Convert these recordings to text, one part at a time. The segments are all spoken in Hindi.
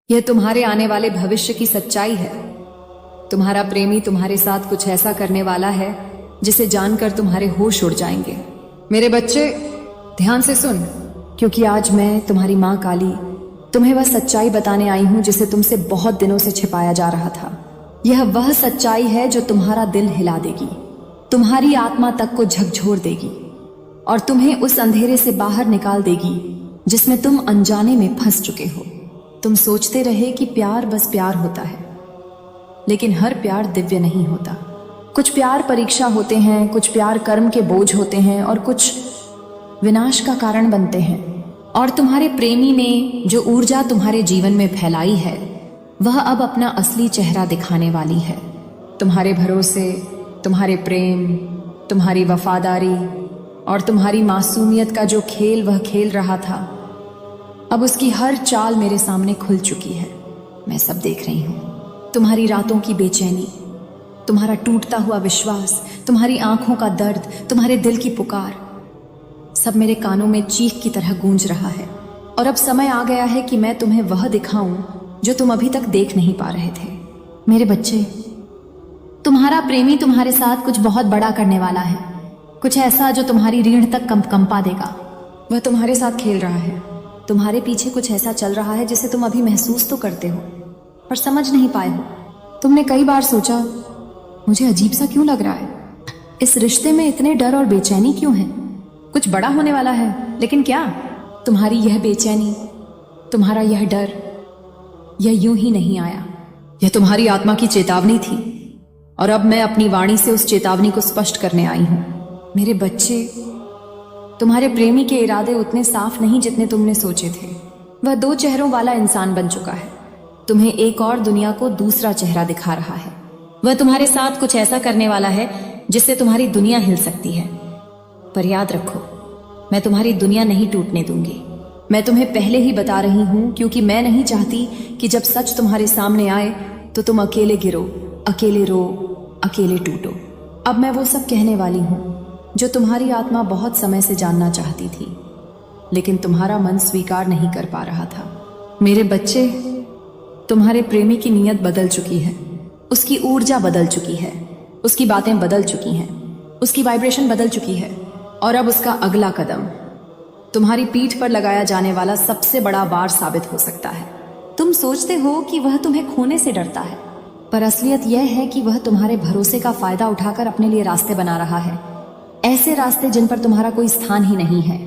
यह तुम्हारे आने वाले भविष्य की सच्चाई है। तुम्हारा प्रेमी तुम्हारे साथ कुछ ऐसा करने वाला है जिसे जानकर तुम्हारे होश उड़ जाएंगे। मेरे बच्चे ध्यान से सुन, क्योंकि आज मैं तुम्हारी माँ काली तुम्हें वह सच्चाई बताने आई हूं जिसे तुमसे बहुत दिनों से छिपाया जा रहा था। यह वह सच्चाई है जो तुम्हारा दिल हिला देगी, तुम्हारी आत्मा तक को झकझोर देगी और तुम्हें उस अंधेरे से बाहर निकाल देगी जिसमें तुम अनजाने में फंस चुके हो। तुम सोचते रहे कि प्यार बस प्यार होता है, लेकिन हर प्यार दिव्य नहीं होता। कुछ प्यार परीक्षा होते हैं, कुछ प्यार कर्म के बोझ होते हैं और कुछ विनाश का कारण बनते हैं। और तुम्हारे प्रेमी ने जो ऊर्जा तुम्हारे जीवन में फैलाई है वह अब अपना असली चेहरा दिखाने वाली है। तुम्हारे भरोसे, तुम्हारे प्रेम, तुम्हारी वफादारी और तुम्हारी मासूमियत का जो खेल वह खेल रहा था, अब उसकी हर चाल मेरे सामने खुल चुकी है। मैं सब देख रही हूं। तुम्हारी रातों की बेचैनी, तुम्हारा टूटता हुआ विश्वास, तुम्हारी आंखों का दर्द, तुम्हारे दिल की पुकार, सब मेरे कानों में चीख की तरह गूंज रहा है। और अब समय आ गया है कि मैं तुम्हें वह दिखाऊं जो तुम अभी तक देख नहीं पा रहे थे। मेरे बच्चे, तुम्हारा प्रेमी तुम्हारे साथ कुछ बहुत बड़ा करने वाला है, कुछ ऐसा जो तुम्हारी रीढ़ तक कंपा देगा। वह तुम्हारे साथ खेल रहा है, तुम्हारे पीछे कुछ ऐसा चल रहा है जिसे तुम अभी महसूस तो करते हो पर समझ नहीं पाए हो। तुमने कई बार सोचा, मुझे अजीब सा क्यों लग रहा है, इस रिश्ते में इतने डर और बेचैनी क्यों है, कुछ बड़ा होने वाला है। लेकिन क्या तुम्हारी यह बेचैनी, तुम्हारा यह डर, यह यूं ही नहीं आया। यह तुम्हारी आत्मा की चेतावनी थी और अब मैं अपनी वाणी से उस चेतावनी को स्पष्ट करने आई हूं। मेरे बच्चे, तुम्हारे प्रेमी के इरादे उतने साफ नहीं जितने तुमने सोचे थे। वह 2 चेहरों वाला इंसान बन चुका है, तुम्हें एक और दुनिया को दूसरा चेहरा दिखा रहा है। वह तुम्हारे साथ कुछ ऐसा करने वाला है जिससे तुम्हारी दुनिया हिल सकती है। पर याद रखो, मैं तुम्हारी दुनिया नहीं टूटने दूंगी। मैं तुम्हें पहले ही बता रही हूं, क्योंकि मैं नहीं चाहती कि जब सच तुम्हारे सामने आए तो तुम अकेले गिरो, अकेले रो, अकेले टूटो। अब मैं वो सब कहने वाली हूं जो तुम्हारी आत्मा बहुत समय से जानना चाहती थी, लेकिन तुम्हारा मन स्वीकार नहीं कर पा रहा था। मेरे बच्चे, तुम्हारे प्रेमी की नीयत बदल चुकी है, उसकी ऊर्जा बदल चुकी है, उसकी बातें बदल चुकी हैं, उसकी वाइब्रेशन बदल चुकी है। और अब उसका अगला कदम तुम्हारी पीठ पर लगाया जाने वाला सबसे बड़ा वार साबित हो सकता है। तुम सोचते हो कि वह तुम्हें खोने से डरता है, पर असलियत यह है कि वह तुम्हारे भरोसे का फायदा उठाकर अपने लिए रास्ते बना रहा है, ऐसे रास्ते जिन पर तुम्हारा कोई स्थान ही नहीं है।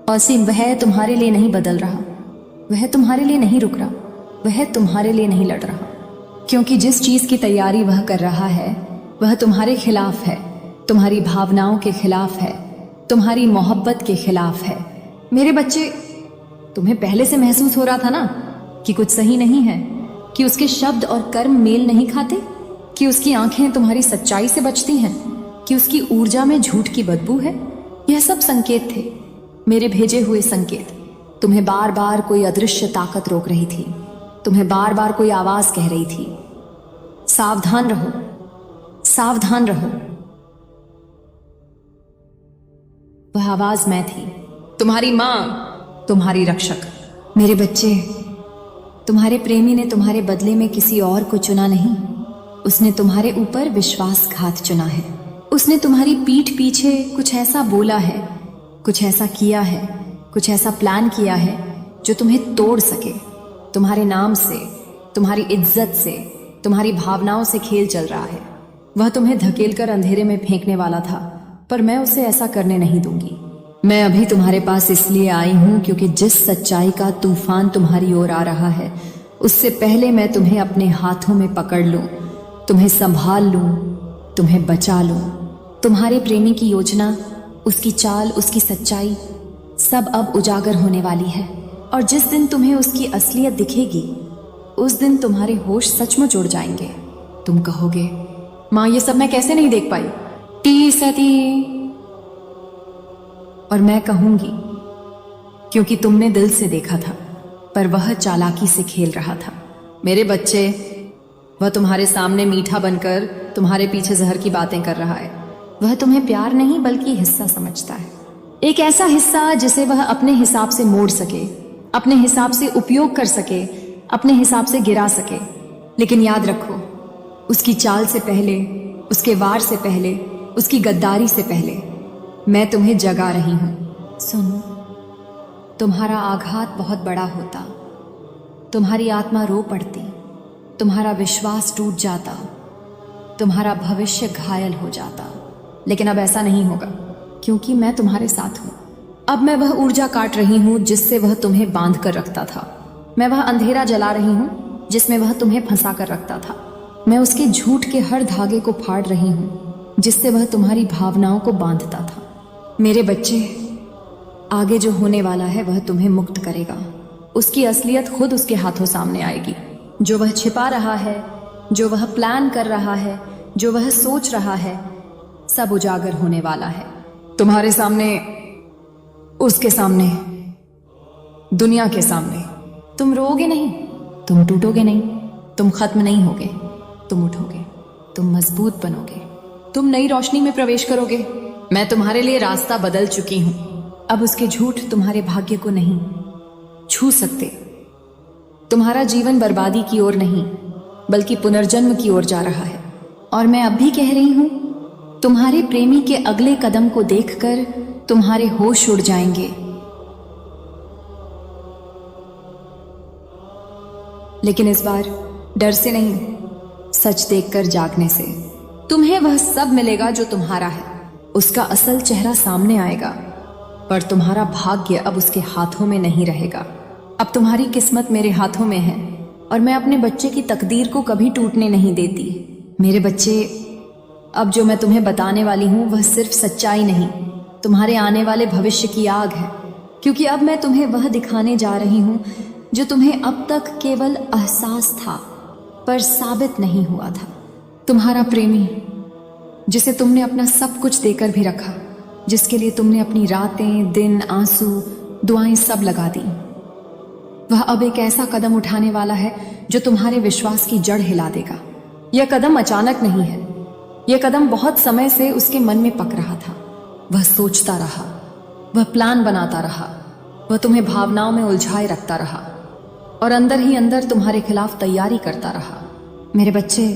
और सिर्फ वह तुम्हारे लिए नहीं बदल रहा, वह तुम्हारे लिए नहीं रुक रहा, वह तुम्हारे लिए नहीं लड़ रहा, क्योंकि जिस चीज की तैयारी वह कर रहा है वह तुम्हारे खिलाफ है, तुम्हारी भावनाओं के खिलाफ है, तुम्हारी मोहब्बत के खिलाफ है। मेरे बच्चे, तुम्हें पहले से महसूस हो रहा था ना कि कुछ सही नहीं है, कि उसके शब्द और कर्म मेल नहीं खाते, कि उसकी आंखें तुम्हारी सच्चाई से बचती हैं, कि उसकी ऊर्जा में झूठ की बदबू है। यह सब संकेत थे, मेरे भेजे हुए संकेत। तुम्हें बार बार कोई अदृश्य ताकत रोक रही थी, तुम्हें बार बार कोई आवाज कह रही थी, सावधान रहो, सावधान रहो। वह आवाज मैं थी, तुम्हारी मां, तुम्हारी रक्षक। मेरे बच्चे, तुम्हारे प्रेमी ने तुम्हारे बदले में किसी और को चुना नहीं, उसने तुम्हारे ऊपर विश्वासघात चुना है। उसने तुम्हारी पीठ पीछे कुछ ऐसा बोला है, कुछ ऐसा किया है, कुछ ऐसा प्लान किया है जो तुम्हें तोड़ सके। तुम्हारे नाम से, तुम्हारी इज्जत से, तुम्हारी भावनाओं से खेल चल रहा है। वह तुम्हें धकेलकर अंधेरे में फेंकने वाला था, पर मैं उसे ऐसा करने नहीं दूंगी। मैं अभी तुम्हारे पास इसलिए आई हूं क्योंकि जिस सच्चाई का तूफान तुम्हारी ओर आ रहा है, उससे पहले मैं तुम्हें अपने हाथों में पकड़ लूं, तुम्हें संभाल लूं, तुम्हें बचा लूं। तुम्हारे प्रेमी की योजना, उसकी चाल, उसकी सच्चाई सब अब उजागर होने वाली है। और जिस दिन तुम्हें उसकी असलियत दिखेगी, उस दिन तुम्हारे होश सचमुच उड़ जाएंगे। तुम कहोगे, माँ ये सब मैं कैसे नहीं देख पाई, टी सती। और मैं कहूंगी, क्योंकि तुमने दिल से देखा था, पर वह चालाकी से खेल रहा था। मेरे बच्चे, वह तुम्हारे सामने मीठा बनकर तुम्हारे पीछे जहर की बातें कर रहा है। वह तुम्हें प्यार नहीं बल्कि हिस्सा समझता है, एक ऐसा हिस्सा जिसे वह अपने हिसाब से मोड़ सके, अपने हिसाब से उपयोग कर सके, अपने हिसाब से गिरा सके। लेकिन याद रखो, उसकी चाल से पहले, उसके वार से पहले, उसकी गद्दारी से पहले मैं तुम्हें जगा रही हूं। सुनो, तुम्हारा आघात बहुत बड़ा होता, तुम्हारी आत्मा रो पड़ती, तुम्हारा विश्वास टूट जाता, तुम्हारा भविष्य घायल हो जाता। लेकिन अब ऐसा नहीं होगा, क्योंकि मैं तुम्हारे साथ हूं। अब मैं वह ऊर्जा काट रही हूं जिससे वह तुम्हें बांध कर रखता था। मैं वह अंधेरा जला रही हूं जिसमें वह तुम्हें फंसा कर रखता था। मैं उसके झूठ के हर धागे को फाड़ रही हूं जिससे वह तुम्हारी भावनाओं को बांधता था। मेरे बच्चे, आगे जो होने वाला है वह तुम्हें मुक्त करेगा। उसकी असलियत खुद उसके हाथों सामने आएगी। जो वह छिपा रहा है, जो वह प्लान कर रहा है, जो वह सोच रहा है, सब उजागर होने वाला है तुम्हारे सामने, उसके सामने, दुनिया के सामने। तुम रोओगे नहीं, तुम टूटोगे नहीं, तुम खत्म नहीं होगे, तुम उठोगे, तुम मजबूत बनोगे, तुम नई रोशनी में प्रवेश करोगे। मैं तुम्हारे लिए रास्ता बदल चुकी हूं। अब उसके झूठ तुम्हारे भाग्य को नहीं छू सकते। तुम्हारा जीवन बर्बादी की ओर नहीं, बल्कि पुनर्जन्म की ओर जा रहा है। और मैं अब भी कह रही हूं, तुम्हारे प्रेमी के अगले कदम को देखकर तुम्हारे होश उड़ जाएंगे। लेकिन इस बार डर से नहीं, सच देखकर जागने से। तुम्हें वह सब मिलेगा जो तुम्हारा है। उसका असल चेहरा सामने आएगा, पर तुम्हारा भाग्य अब उसके हाथों में नहीं रहेगा। अब तुम्हारी किस्मत मेरे हाथों में है और मैं अपने बच्चे की तकदीर को कभी टूटने नहीं देती। मेरे बच्चे, अब जो मैं तुम्हें बताने वाली हूं वह सिर्फ सच्चाई नहीं, तुम्हारे आने वाले भविष्य की आग है। क्योंकि अब मैं तुम्हें वह दिखाने जा रही हूं जो तुम्हें अब तक केवल एहसास था पर साबित नहीं हुआ था। तुम्हारा प्रेमी, जिसे तुमने अपना सब कुछ देकर भी रखा, जिसके लिए तुमने अपनी रातें, दिन, आंसू, दुआएं सब लगा दी, वह अब एक ऐसा कदम उठाने वाला है जो तुम्हारे विश्वास की जड़ हिला देगा। यह कदम अचानक नहीं है, यह कदम बहुत समय से उसके मन में पक रहा था। वह सोचता रहा, वह प्लान बनाता रहा, वह तुम्हें भावनाओं में उलझाए रखता रहा और अंदर ही अंदर तुम्हारे खिलाफ तैयारी करता रहा। मेरे बच्चे,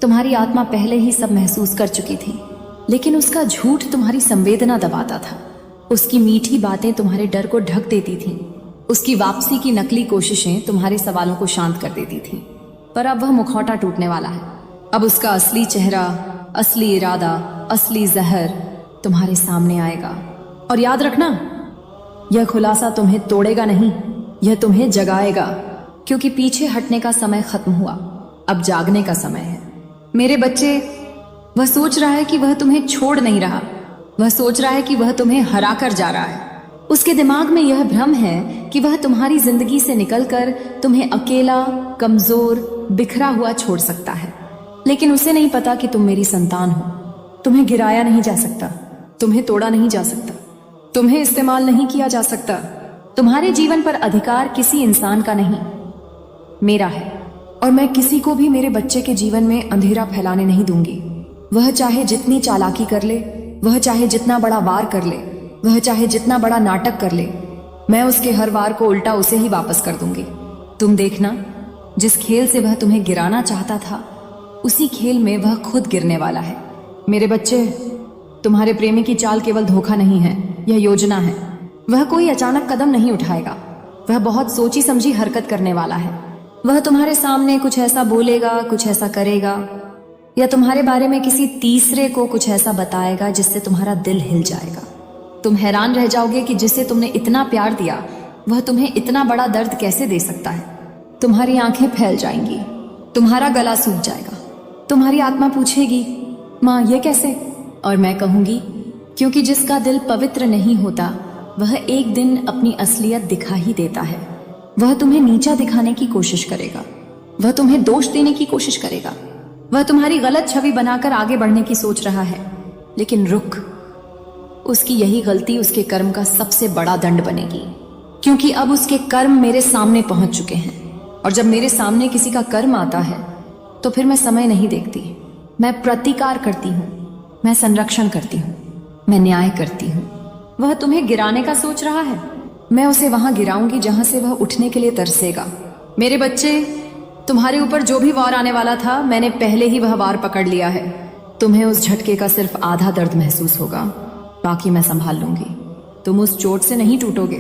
तुम्हारी आत्मा पहले ही सब महसूस कर चुकी थी, लेकिन उसका झूठ तुम्हारी संवेदना दबाता था। उसकी मीठी बातें तुम्हारे डर को ढक देती थीं। उसकी वापसी की नकली कोशिशें तुम्हारे सवालों को शांत कर देती थीं। पर अब वह मुखौटा टूटने वाला है। अब उसका असली चेहरा, असली इरादा, असली जहर तुम्हारे सामने आएगा। और याद रखना, यह खुलासा तुम्हें तोड़ेगा नहीं, यह तुम्हें जगाएगा। क्योंकि पीछे हटने का समय खत्म हुआ, अब जागने का समय है। मेरे बच्चे, वह सोच रहा है कि वह तुम्हें छोड़ नहीं रहा, वह सोच रहा है कि वह तुम्हें हरा कर जा रहा है। उसके दिमाग में यह भ्रम है कि वह तुम्हारी जिंदगी से निकलकर तुम्हें अकेला, कमजोर, बिखरा हुआ छोड़ सकता है। लेकिन उसे नहीं पता कि तुम मेरी संतान हो। तुम्हें गिराया नहीं जा सकता, तुम्हें तोड़ा नहीं जा सकता, तुम्हें इस्तेमाल नहीं किया जा सकता। तुम्हारे जीवन पर अधिकार किसी इंसान का नहीं, मेरा है। और मैं किसी को भी मेरे बच्चे के जीवन में अंधेरा फैलाने नहीं दूंगी। वह चाहे जितनी चालाकी कर ले, वह चाहे जितना बड़ा वार कर ले, वह चाहे जितना बड़ा नाटक कर ले, मैं उसके हर वार को उल्टा उसे ही वापस कर दूंगी। तुम देखना, जिस खेल से वह तुम्हें गिराना चाहता था, उसी खेल में वह खुद गिरने वाला है। मेरे बच्चे, तुम्हारे प्रेमी की चाल केवल धोखा नहीं है, यह योजना है। वह कोई अचानक कदम नहीं उठाएगा, वह बहुत सोची समझी हरकत करने वाला है। वह तुम्हारे सामने कुछ ऐसा बोलेगा, कुछ ऐसा करेगा, या तुम्हारे बारे में किसी तीसरे को कुछ ऐसा बताएगा जिससे तुम्हारा दिल हिल जाएगा। तुम हैरान रह जाओगे कि जिसे तुमने इतना प्यार दिया, वह तुम्हें इतना बड़ा दर्द कैसे दे सकता है। तुम्हारी आंखें फैल जाएंगी, तुम्हारा गला सूख जाएगा, तुम्हारी आत्मा पूछेगी, माँ ये कैसे? और मैं कहूंगी, क्योंकि जिसका दिल पवित्र नहीं होता, वह एक दिन अपनी असलियत दिखा ही देता है। वह तुम्हें नीचा दिखाने की कोशिश करेगा, वह तुम्हें दोष देने की कोशिश करेगा, वह तुम्हारी गलत छवि बनाकर आगे बढ़ने की सोच रहा है। लेकिन रुक, उसकी यही गलती उसके कर्म का सबसे बड़ा दंड बनेगी, क्योंकि अब उसके कर्म मेरे सामने पहुंच चुके हैं। और जब मेरे सामने किसी का कर्म आता है, तो फिर मैं समय नहीं देखती, मैं प्रतिकार करती हूँ, मैं संरक्षण करती हूँ, मैं न्याय करती हूँ। वह तुम्हें गिराने का सोच रहा है, मैं उसे वहां गिराऊंगी जहां से वह उठने के लिए तरसेगा। मेरे बच्चे, तुम्हारे ऊपर जो भी वार आने वाला था, मैंने पहले ही वह वार पकड़ लिया है। तुम्हें उस झटके का सिर्फ आधा दर्द महसूस होगा, बाकी मैं संभाल लूंगी। तुम उस चोट से नहीं टूटोगे,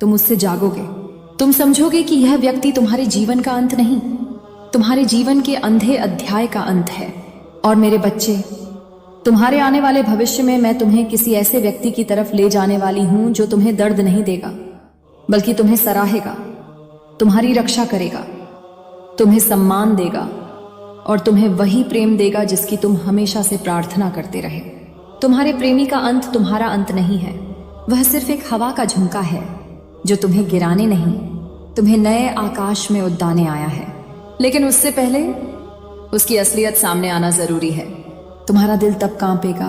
तुम उससे जागोगे। तुम समझोगे कि यह व्यक्ति तुम्हारे जीवन का अंत नहीं, तुम्हारे जीवन के अंधे अध्याय का अंत है। और मेरे बच्चे, तुम्हारे आने वाले भविष्य में मैं तुम्हें किसी ऐसे व्यक्ति की तरफ ले जाने वाली हूं जो तुम्हें दर्द नहीं देगा, बल्कि तुम्हें सराहेगा, तुम्हारी रक्षा करेगा, तुम्हें सम्मान देगा और तुम्हें वही प्रेम देगा जिसकी तुम हमेशा से प्रार्थना करते रहे। तुम्हारे प्रेमी का अंत तुम्हारा अंत नहीं है, वह सिर्फ एक हवा का झुमका है जो तुम्हें गिराने नहीं, तुम्हें नए आकाश में उड़ाने आया है। लेकिन उससे पहले उसकी असलियत सामने आना जरूरी है। तुम्हारा दिल तब कांपेगा,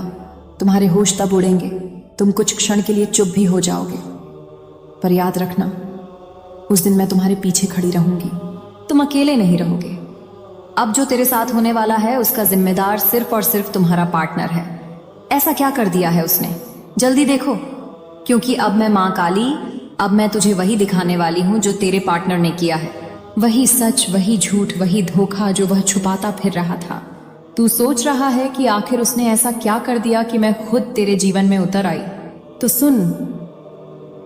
तुम्हारे होश तब उड़ेंगे, तुम कुछ क्षण के लिए चुप भी हो जाओगे। पर याद रखना, उस दिन मैं तुम्हारे पीछे खड़ी रहूंगी, तुम अकेले नहीं रहोगे। अब जो तेरे साथ होने वाला है उसका जिम्मेदार सिर्फ और सिर्फ तुम्हारा पार्टनर है। ऐसा क्या कर दिया है उसने, जल्दी देखो, क्योंकि अब मैं मां काली, अब मैं तुझे वही दिखाने वाली हूं जो तेरे पार्टनर ने किया है। वही सच, वही झूठ, वही धोखा जो वह छुपाता फिर रहा था। तू सोच रहा है कि आखिर उसने ऐसा क्या कर दिया कि मैं खुद तेरे जीवन में उतर आई। तो सुन,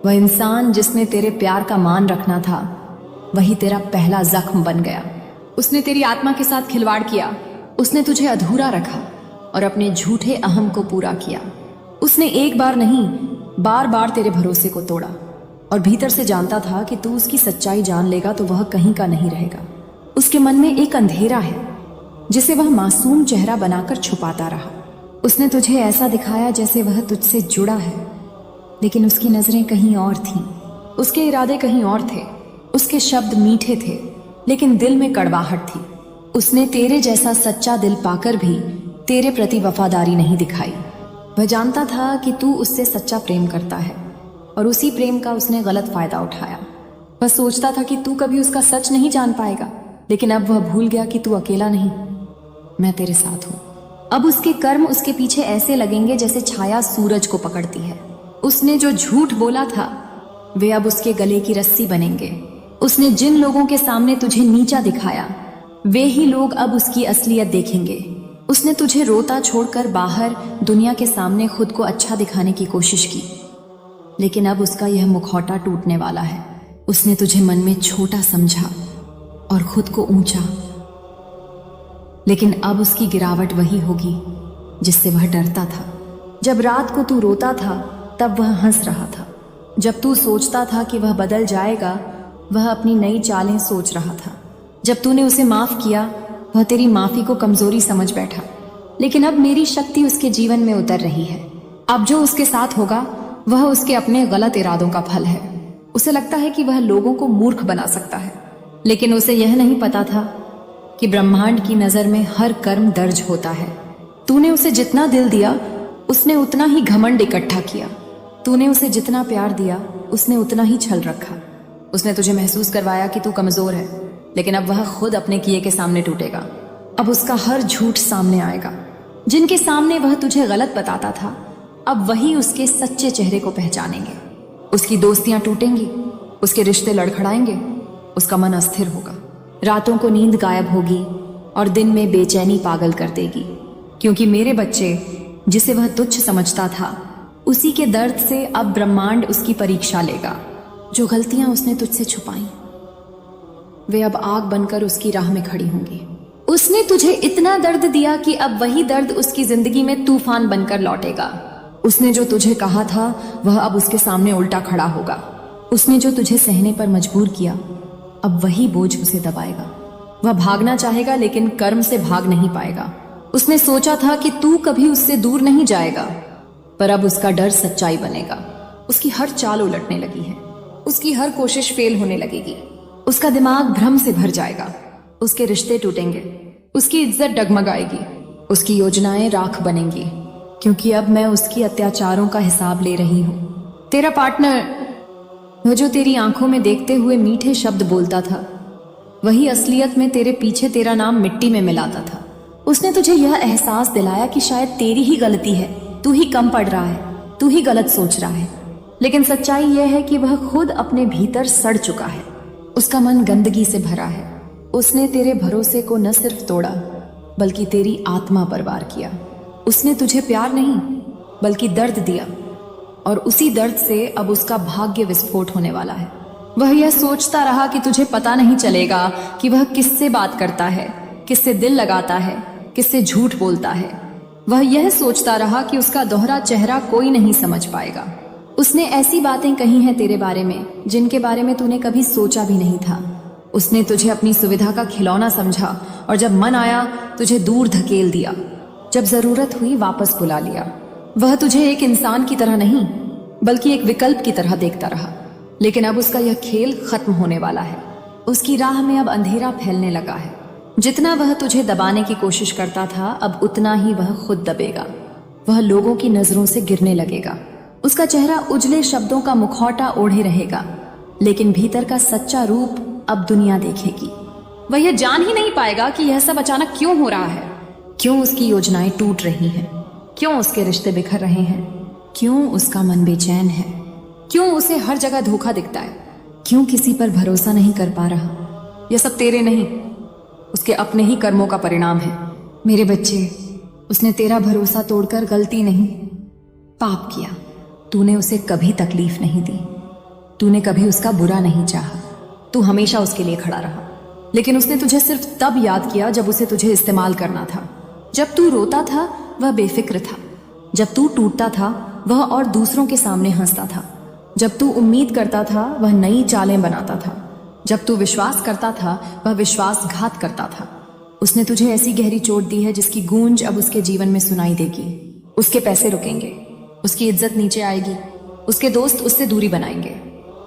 वह इंसान जिसने तेरे प्यार का मान रखना था, वही तेरा पहला जख्म बन गया। उसने तेरी आत्मा के साथ खिलवाड़ किया, उसने तुझे अधूरा रखा और अपने झूठे अहम को पूरा किया। उसने एक बार नहीं, बार बार तेरे भरोसे को तोड़ा और भीतर से जानता था कि तू उसकी सच्चाई जान लेगा तो वह कहीं का नहीं रहेगा। उसके मन में एक अंधेरा है जिसे वह मासूम चेहरा बनाकर छुपाता रहा। उसने तुझे ऐसा दिखाया जैसे वह तुझसे जुड़ा है, लेकिन उसकी नजरें कहीं और थीं, उसके इरादे कहीं और थे। उसके शब्द मीठे थे, लेकिन दिल में कड़वाहट थी। उसने तेरे जैसा सच्चा दिल पाकर भी तेरे प्रति वफादारी नहीं दिखाई। वह जानता था कि तू उससे सच्चा प्रेम करता है और उसी प्रेम का उसने गलत फायदा उठाया। वह सोचता था कि तू कभी उसका सच नहीं जान पाएगा, लेकिन अब वह भूल गया कि तू अकेला नहीं, मैं तेरे साथ हूं। अब उसके कर्म उसके पीछे ऐसे लगेंगे जैसे छाया सूरज को पकड़ती है। उसने जो झूठ बोला था वे अब उसके गले की रस्सी बनेंगे। उसने जिन लोगों के सामने तुझे नीचा दिखाया, वे ही लोग अब उसकी असलियत देखेंगे। उसने तुझे रोता छोड़कर बाहर दुनिया के सामने खुद को अच्छा दिखाने की कोशिश की, लेकिन अब उसका यह मुखौटा टूटने वाला है। उसने तुझे मन में छोटा समझा और खुद को ऊंचा, लेकिन अब उसकी गिरावट वही होगी जिससे वह डरता था। जब रात को तू रोता था तब वह हंस रहा था। जब तू सोचता था कि वह बदल जाएगा, वह अपनी नई चालें सोच रहा था। जब तूने उसे माफ किया, वह तेरी माफी को कमजोरी समझ बैठा। लेकिन अब मेरी शक्ति उसके जीवन में उतर रही है। अब जो उसके साथ होगा वह उसके अपने गलत इरादों का फल है। उसे लगता है कि वह लोगों को मूर्ख बना सकता है, लेकिन उसे यह नहीं पता था कि ब्रह्मांड की नजर में हर कर्म दर्ज होता है। तूने उसे जितना दिल दिया, उसने उतना ही घमंड इकट्ठा किया। तूने उसे जितना प्यार दिया, उसने उतना ही छल रखा। उसने तुझे महसूस करवाया कि तू कमजोर है, लेकिन अब वह खुद अपने किए के सामने टूटेगा। अब उसका हर झूठ सामने आएगा। जिनके सामने वह तुझे गलत बताता था, अब वही उसके सच्चे चेहरे को पहचानेंगे। उसकी दोस्तियां टूटेंगी, उसके रिश्ते लड़खड़ाएंगे, उसका मन अस्थिर होगा। रातों को नींद गायब होगी और दिन में बेचैनी पागल कर देगी, क्योंकि मेरे बच्चे, जिसे वह तुच्छ समझता था, उसी के दर्द से अब ब्रह्मांड उसकी परीक्षा लेगा। जो गलतियां उसने तुझसे छुपाई, वे अब आग बनकर उसकी राह में खड़ी होंगी। उसने तुझे इतना दर्द दिया कि अब वही दर्द उसकी जिंदगी में तूफान बनकर लौटेगा। उसने जो तुझे कहा था वह अब उसके सामने उल्टा खड़ा होगा। उसने जो तुझे सहने पर मजबूर किया, अब वही बोझ उसे दबाएगा। वह भागना चाहेगा, लेकिन कर्म से भाग नहीं पाएगा। उसने सोचा था कि तू कभी उससे दूर नहीं जाएगा, पर अब उसका डर सच्चाई बनेगा। उसकी हर चाल उलटने लगी है, उसकी हर कोशिश फेल होने लगेगी। उसका दिमाग भ्रम से भर जाएगा, उसके रिश्ते टूटेंगे, उसकी इज्जत डगमगाएगी, उसकी योजनाएं राख बनेंगी, क्योंकि अब मैं उसकी अत्याचारों का हिसाब ले रही हूं। तेरा पार्टनर, वह जो तेरी आंखों में देखते हुए मीठे शब्द बोलता था, वही असलियत में तेरे पीछे तेरा नाम मिट्टी में मिलाता था। उसने तुझे यह एहसास दिलाया कि शायद तेरी ही गलती है, तू ही कम पड़ रहा है, तू ही गलत सोच रहा है। लेकिन सच्चाई यह है कि वह खुद अपने भीतर सड़ चुका है। उसका मन गंदगी से भरा है। उसने तेरे भरोसे को न सिर्फ तोड़ा बल्कि तेरी आत्मा पर वार किया। उसने तुझे प्यार नहीं बल्कि दर्द दिया, और उसी दर्द से अब उसका भाग्य विस्फोट होने वाला है। वह यह सोचता रहा कि तुझे पता नहीं चलेगा कि वह किससे बात करता है, किससे दिल लगाता है, किससे झूठ बोलता है। वह यह सोचता रहा कि उसका दोहरा चेहरा कोई नहीं समझ पाएगा। उसने ऐसी बातें कही हैं तेरे बारे में जिनके बारे में तूने कभी सोचा भी नहीं था। उसने तुझे अपनी सुविधा का खिलौना समझा, और जब मन आया तुझे दूर धकेल दिया, जब जरूरत हुई वापस बुला लिया। वह तुझे एक इंसान की तरह नहीं बल्कि एक विकल्प की तरह देखता रहा। लेकिन अब उसका यह खेल खत्म होने वाला है। उसकी राह में अब अंधेरा फैलने लगा है। जितना वह तुझे दबाने की कोशिश करता था, अब उतना ही वह खुद दबेगा। वह लोगों की नजरों से गिरने लगेगा। उसका चेहरा उजले शब्दों का मुखौटा ओढ़े रहेगा, लेकिन भीतर का सच्चा रूप अब दुनिया देखेगी। वह यह जान ही नहीं पाएगा कि यह सब अचानक क्यों हो रहा है, क्यों उसकी योजनाएं टूट रही हैं, क्यों उसके रिश्ते बिखर रहे हैं, क्यों उसका मन बेचैन है, क्यों उसे हर जगह धोखा दिखता है, क्यों किसी पर भरोसा नहीं कर पा रहा। यह सब तेरे नहीं, उसके अपने ही कर्मों का परिणाम है। मेरे बच्चे, उसने तेरा भरोसा तोड़कर गलती नहीं, पाप किया। तूने उसे कभी तकलीफ नहीं दी, तूने कभी उसका बुरा नहीं चाहा, तू हमेशा उसके लिए खड़ा रहा। लेकिन उसने तुझे सिर्फ तब याद किया जब उसे तुझे इस्तेमाल करना था। जब तू रोता था वह बेफिक्र था, जब तू टूटता था वह और दूसरों के सामने हंसता था, जब तू उम्मीद करता था वह नई चालें बनाता था, जब तू विश्वास करता था वह विश्वासघात करता था। उसने तुझे ऐसी गहरी चोट दी है जिसकी गूंज अब उसके जीवन में सुनाई देगी। उसके पैसे रुकेंगे, उसकी इज्जत नीचे आएगी, उसके दोस्त उससे दूरी बनाएंगे,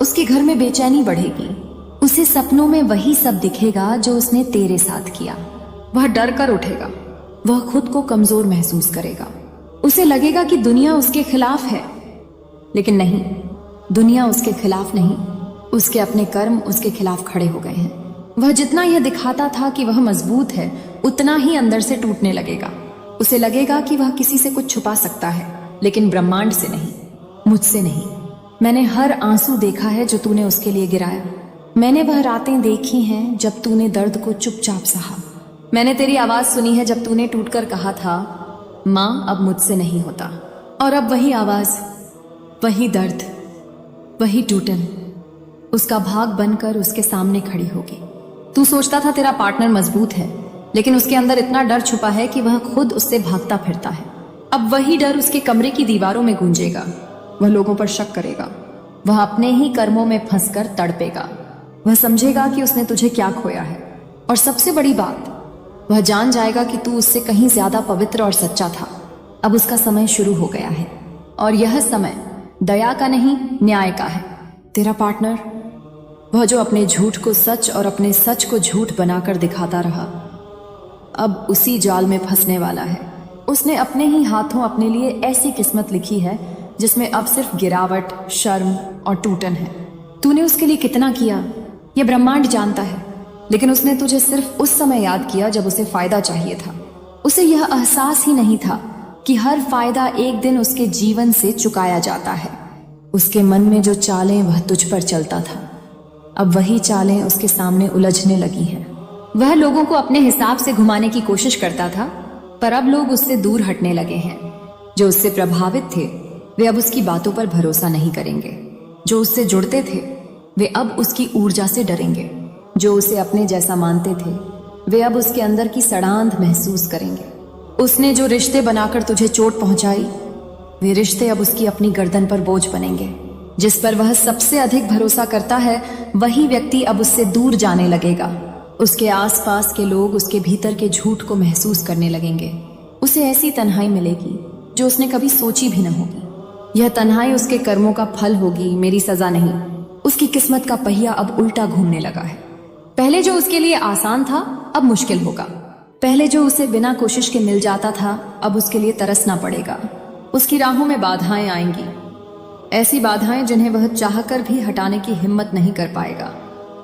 उसके घर में बेचैनी बढ़ेगी। उसे सपनों में वही सब दिखेगा जो उसने तेरे साथ किया। वह डर कर उठेगा, वह खुद को कमजोर महसूस करेगा। उसे लगेगा कि दुनिया उसके खिलाफ है, लेकिन नहीं, दुनिया उसके खिलाफ नहीं, उसके अपने कर्म उसके खिलाफ खड़े हो गए हैं। वह जितना यह दिखाता था कि वह मजबूत है, उतना ही अंदर से टूटने लगेगा। उसे लगेगा कि वह किसी से कुछ छुपा सकता है, लेकिन ब्रह्मांड से नहीं, मुझसे नहीं। मैंने हर आंसू देखा है जो तूने उसके लिए गिराया। मैंने वह रातें देखी हैं जब तूने दर्द को चुपचाप सहा। मैंने तेरी आवाज सुनी है जब तूने टूटकर कहा था, माँ अब मुझसे नहीं होता। और अब वही आवाज, वही दर्द, वही टूटन उसका भाग बनकर उसके सामने खड़ी होगी। तू सोचता था तेरा पार्टनर मजबूत है, लेकिन उसके अंदर इतना डर छुपा है कि वह खुद उससे भागता फिरता है। अब वही डर उसके कमरे की दीवारों में गूंजेगा। वह लोगों पर शक करेगा, वह अपने ही कर्मों में फंसकर तड़पेगा। वह समझेगा कि उसने तुझे क्या खोया है, और सबसे बड़ी बात, वह जान जाएगा कि तू उससे कहीं ज्यादा पवित्र और सच्चा था। अब उसका समय शुरू हो गया है, और यह समय दया का नहीं, न्याय का है। तेरा पार्टनर, वह जो अपने झूठ को सच और अपने सच को झूठ बनाकर दिखाता रहा, अब उसी जाल में फंसने वाला है। उसने अपने ही हाथों अपने लिए ऐसी किस्मत लिखी है जिसमें अब सिर्फ गिरावट, शर्म और टूटन है। तूने उसके लिए कितना किया यह ब्रह्मांड जानता है, लेकिन उसने तुझे सिर्फ उस समय याद किया जब उसे फायदा चाहिए था। उसे यह एहसास ही नहीं था कि हर फायदा एक दिन उसके जीवन से चुकाया जाता है। उसके मन में जो चालें वह तुझ पर चलता था, अब वही चालें उसके सामने उलझने लगी हैं। वह लोगों को अपने हिसाब से घुमाने की कोशिश करता था, पर अब लोग उससे दूर हटने लगे हैं। जो उससे प्रभावित थे वे अब उसकी बातों पर भरोसा नहीं करेंगे। जो उससे जुड़ते थे वे अब उसकी ऊर्जा से डरेंगे। जो उसे अपने जैसा मानते थे वे अब उसके अंदर की सड़ांध महसूस करेंगे। उसने जो रिश्ते बनाकर तुझे चोट पहुंचाई, वे रिश्ते अब उसकी अपनी गर्दन पर बोझ बनेंगे। जिस पर वह सबसे अधिक भरोसा करता है वही व्यक्ति अब उससे दूर जाने लगेगा। उसके आसपास के लोग उसके भीतर के झूठ को महसूस करने लगेंगे। उसे ऐसी तन्हाई मिलेगी जो उसने कभी सोची भी न होगी। यह तन्हाई उसके कर्मों का फल होगी, मेरी सजा नहीं। उसकी किस्मत का पहिया अब उल्टा घूमने लगा है। पहले जो उसके लिए आसान था अब मुश्किल होगा। पहले जो उसे बिना कोशिश के मिल जाता था अब उसके लिए तरसना पड़ेगा। उसकी राहों में बाधाएं आएंगी, ऐसी बाधाएं जिन्हें वह चाहकर भी हटाने की हिम्मत नहीं कर पाएगा।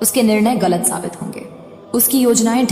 उसके निर्णय गलत साबित होंगे, उसकी योजनाएं